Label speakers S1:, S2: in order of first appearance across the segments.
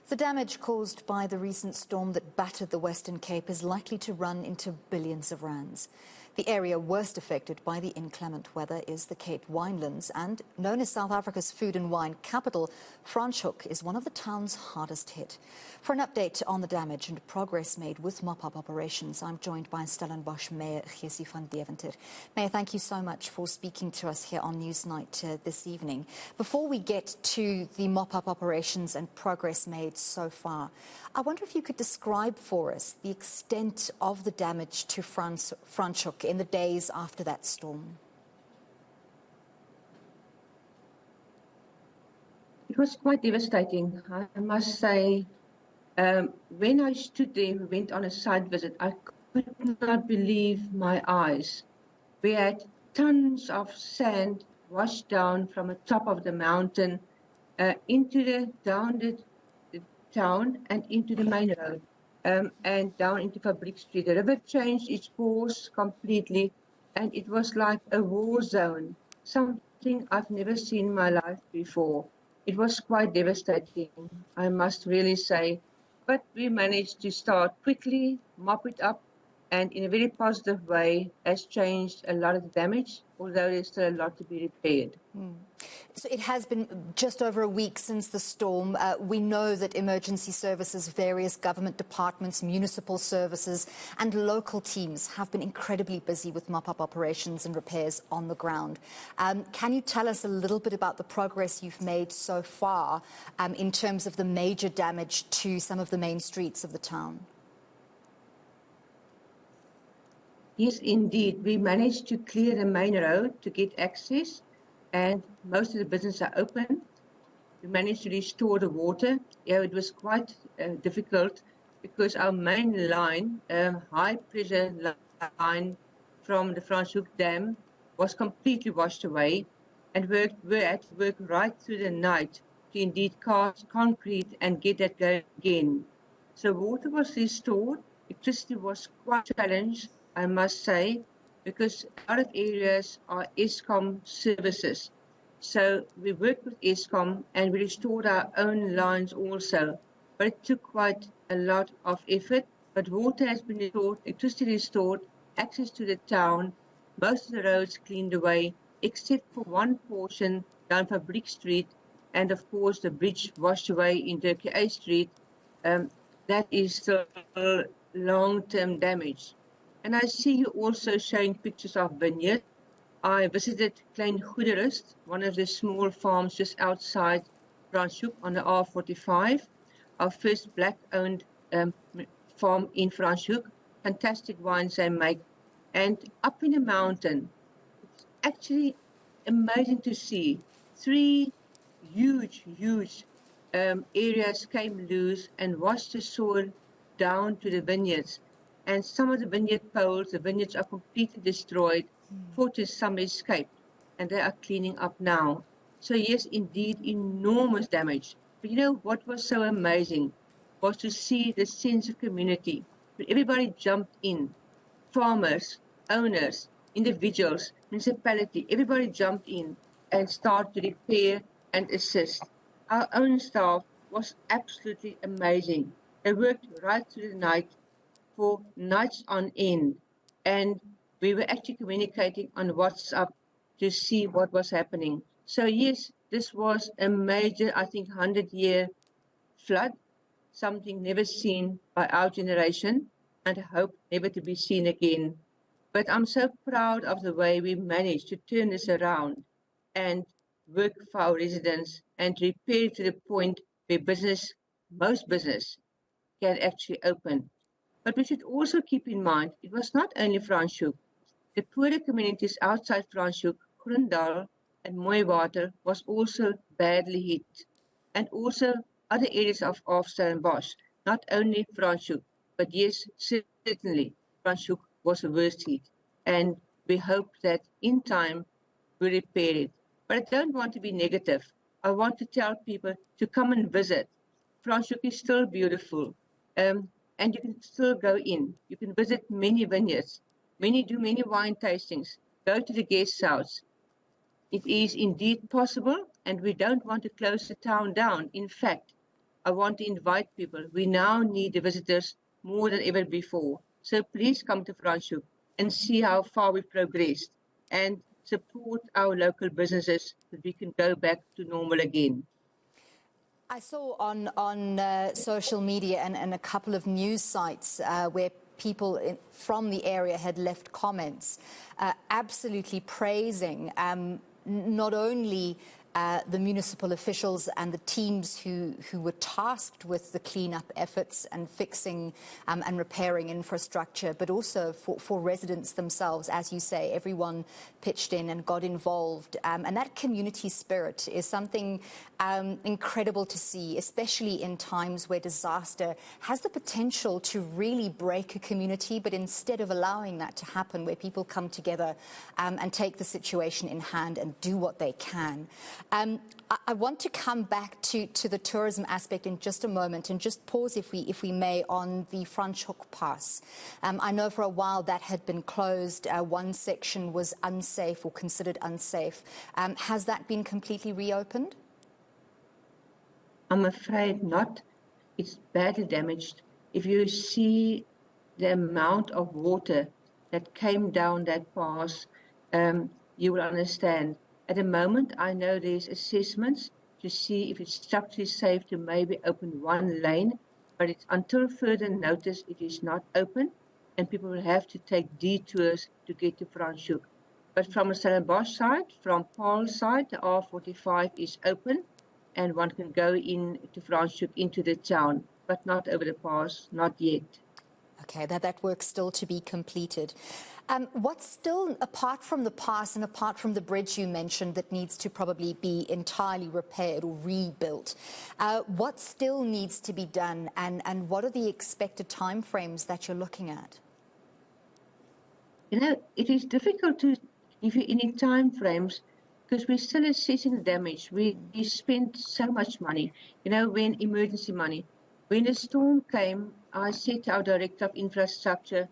S1: The damage caused by the recent storm that battered the Western Cape is likely to run into billions of rands. The area worst affected by the inclement weather is the Cape Winelands, and known as South Africa's food and wine capital, Franschhoek is one of the towns hardest hit. For an update on the damage and progress made with mop-up operations, I'm joined by Stellenbosch Mayor Jessie van Deventer. Mayor, thank you so much for speaking to us here on Newsnight this evening. Before we get to the mop-up operations and progress made so far, I wonder if you could describe for us the extent of the damage to Franschhoek in the days after that storm.
S2: It was quite devastating, I must say. When I stood there, we went on a site visit, I could not believe my eyes. We had tons of sand washed down from the top of the mountain down the town and into the main road. And down into Fabriek Street. The river changed its course completely, and it was like a war zone, something I've never seen in my life before. It was quite devastating, I must really say, but we managed to start quickly, mop it up, and in a very positive way has changed a lot of the damage, although there's still a lot to be repaired.
S1: So it has been just over a week since the storm. We know that emergency services, various government departments, municipal services and local teams have been incredibly busy with mop-up operations and repairs on the ground. Can you tell us a little bit about the progress you've made so far in terms of the major damage to some of the main streets of the town?
S2: Yes, indeed. We managed to clear the main road to get access, and most of the businesses are open. We managed to restore the water. Yeah, it was quite difficult because our main line, high pressure line from the Franschhoek Dam, was completely washed away, and we had to work right through the night to indeed cast concrete and get that going again. So water was restored. Electricity was quite challenged, I must say, because a lot of areas are Eskom services. So we worked with Eskom and we restored our own lines also. But it took quite a lot of effort. But water has been restored, electricity restored, access to the town, most of the roads cleaned away, except for one portion down Fabriek Street, and of course the bridge washed away into Cape Street. That is still long-term damage. And I see you also showing pictures of vineyards. I visited Klein Goederust, one of the small farms just outside Franschhoek on the R150m, our first black-owned farm in Franschhoek. Fantastic wines they make. And up in the mountain, it's actually amazing to see 3 huge areas came loose and washed the soil down to the vineyards. And some of the vineyard poles, the vineyards are completely destroyed. Fortunately, some escaped, and they are cleaning up now. So yes, indeed, enormous damage. But you know what was so amazing was to see the sense of community. When everybody jumped in, farmers, owners, individuals, municipality, everybody jumped in and started to repair and assist. Our own staff was absolutely amazing. They worked right through the night for nights on end, and we were actually communicating on WhatsApp to see what was happening. So yes, this was a major, I think, 100-year flood, something never seen by our generation, and I hope never to be seen again. But I'm so proud of the way we managed to turn this around and work for our residents and repair to the point where most business can actually open. But we should also keep in mind, it was not only Franschhoek. The poorer communities outside Franschhoek, Grondal and Mooiwater was also badly hit. And also other areas of Stellenbosch, not only Franschhoek, but yes, certainly Franschhoek was the worst hit. And we hope that in time we repair it. But I don't want to be negative. I want to tell people to come and visit. Franschhoek is still beautiful. And you can still go in. You can visit many vineyards, do many wine tastings, go to the guest house. It is indeed possible, and we don't want to close the town down. In fact, I want to invite people. We now need the visitors more than ever before. So please come to Franschhoek and see how far we've progressed and support our local businesses that we can go back to normal again.
S1: I saw on social media and a couple of news sites where people from the area had left comments absolutely praising not only the municipal officials and the teams who were tasked with the cleanup efforts and fixing and repairing infrastructure, but also for residents themselves. As you say, everyone pitched in and got involved. And that community spirit is something incredible to see, especially in times where disaster has the potential to really break a community, but instead of allowing that to happen, where people come together and take the situation in hand and do what they can. I want to come back to the tourism aspect in just a moment and just pause, if we may, on the Franschhoek Pass. I know for a while that had been closed. One section was unsafe or considered unsafe. Has that been completely reopened?
S2: I'm afraid not. It's badly damaged. If you see the amount of water that came down that pass, you will understand. At the moment, I know there's assessments to see if it's structurally safe to maybe open one lane, but it's until further notice it is not open, and people will have to take detours to get to Franschhoek. But from the Stellenbosch side, from Paul's side, the R45 is open, and one can go in to Franschhoek into the town, but not over the pass, not yet.
S1: Okay, that work's still to be completed. What's still, apart from the pass and apart from the bridge you mentioned that needs to probably be entirely repaired or rebuilt, what still needs to be done, and what are the expected timeframes that you're looking at?
S2: You know, it is difficult to give you any time frames because we're still assessing the damage. We spent so much money, you know, when emergency money. When the storm came, I said to our Director of Infrastructure,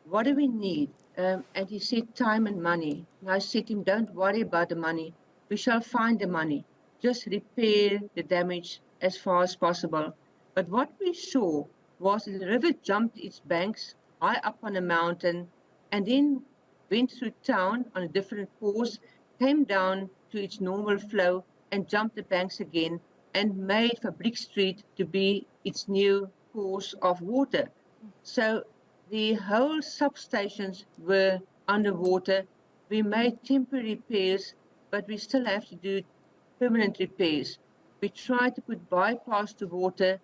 S2: what do we need? And he said time and money. And I said to him, don't worry about the money. We shall find the money. Just repair the damage as far as possible. But what we saw was the river jumped its banks high up on a mountain and then went through town on a different course, came down to its normal flow and jumped the banks again and made Fabriek Street to be its new course of water. So the whole substations were underwater. We made temporary repairs, but we still have to do permanent repairs. We tried to put bypass to water,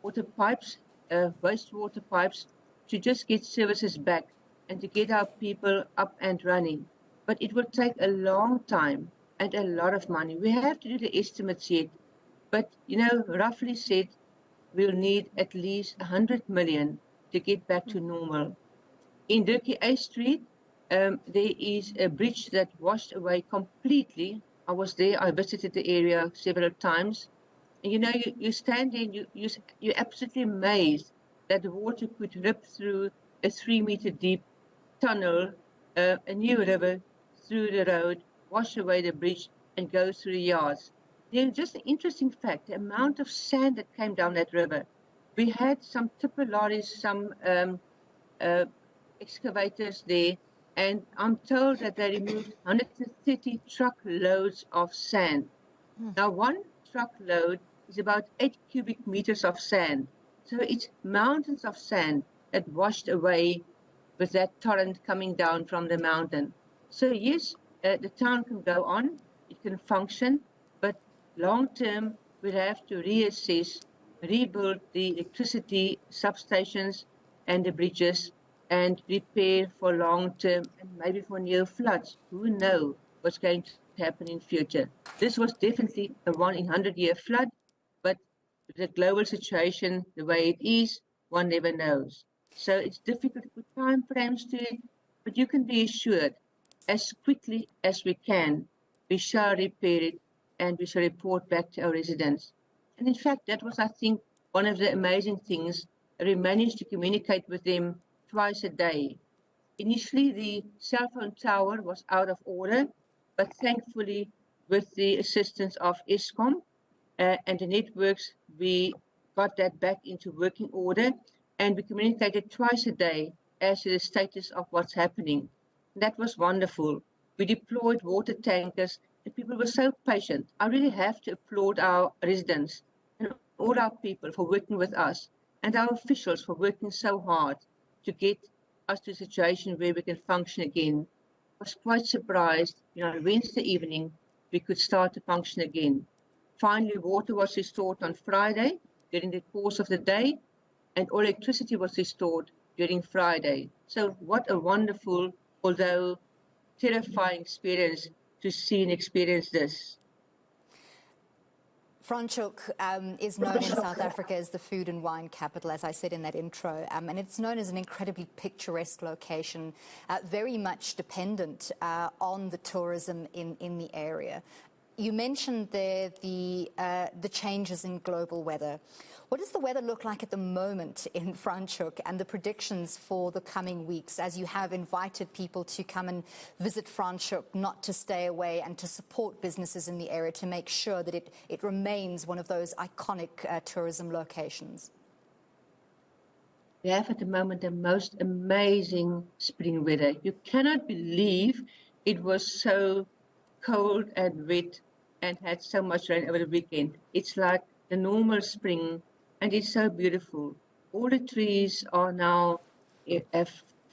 S2: water pipes, wastewater pipes, to just get services back and to get our people up and running. But it will take a long time and a lot of money. We have to do the estimates yet, but, you know, roughly said, we'll need at least 100 million to get back to normal. In Dirkie A Street, there is a bridge that washed away completely. I was there, I visited the area several times. And you know, you stand there and you're absolutely amazed that the water could rip through a 3-meter deep tunnel, a new river, through the road, wash away the bridge and go through the yards. Then just an interesting fact, the amount of sand that came down that river. We had some tipper lorries, some excavators there, and I'm told that they removed 130 truckloads of sand. Now, one truckload is about 8 cubic meters of sand. So it's mountains of sand that washed away with that torrent coming down from the mountain. So yes, the town can go on, it can function, but long term, we'll have to reassess, rebuild the electricity substations and the bridges and repair for long term and maybe for near floods. Who knows what's going to happen in future? This was definitely a 1-in-100-year flood, but the global situation, the way it is, one never knows. So it's difficult to put time frames to it, but you can be assured, as quickly as we can, we shall repair it and we shall report back to our residents. And in fact, that was, I think, one of the amazing things. We managed to communicate with them twice a day. Initially, the cell phone tower was out of order, but thankfully, with the assistance of Eskom, and the networks, we got that back into working order, and we communicated twice a day as to the status of what's happening. That was wonderful. We deployed water tankers, and people were so patient. I really have to applaud our residents and all our people for working with us, and our officials for working so hard to get us to a situation where we can function again. I was quite surprised, on Wednesday evening, we could start to function again. Finally, water was restored on Friday during the course of the day, and all electricity was restored during Friday. So what a wonderful, although terrifying experience to see and experience this.
S1: Franschhoek is known in South Africa as the food and wine capital, as I said in that intro, and it's known as an incredibly picturesque location, very much dependent on the tourism in the area. You mentioned there the changes in global weather. What does the weather look like at the moment in Franschhoek and the predictions for the coming weeks as you have invited people to come and visit Franschhoek, not to stay away, and to support businesses in the area to make sure that it remains one of those iconic tourism locations?
S2: We have at the moment the most amazing spring weather. You cannot believe it was so cold and wet and had so much rain over the weekend. It's like the normal spring, and it's so beautiful. All the trees are now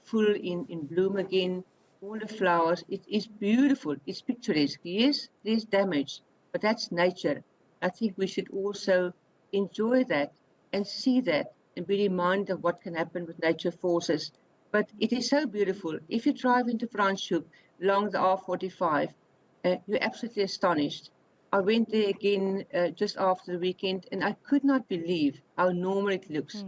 S2: full in bloom again. All the flowers. It is beautiful. It's picturesque. Yes, there's damage, but that's nature. I think we should also enjoy that and see that and be reminded of what can happen with nature forces. But it is so beautiful. If you drive into Franschhoek along the R45, you're absolutely astonished. I went there again just after the weekend, and I could not believe how normal it looks.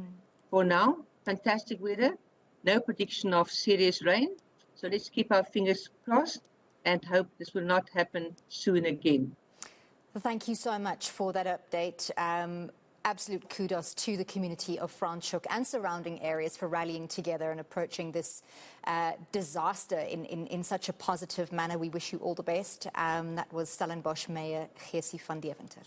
S2: For now, fantastic weather, no prediction of serious rain. So let's keep our fingers crossed and hope this will not happen soon again.
S1: Thank you so much for that update. Absolute kudos to the community of Franschhoek and surrounding areas for rallying together and approaching this disaster in such a positive manner. We wish you all the best. That was Stellenbosch Mayor Gessie van Deventer.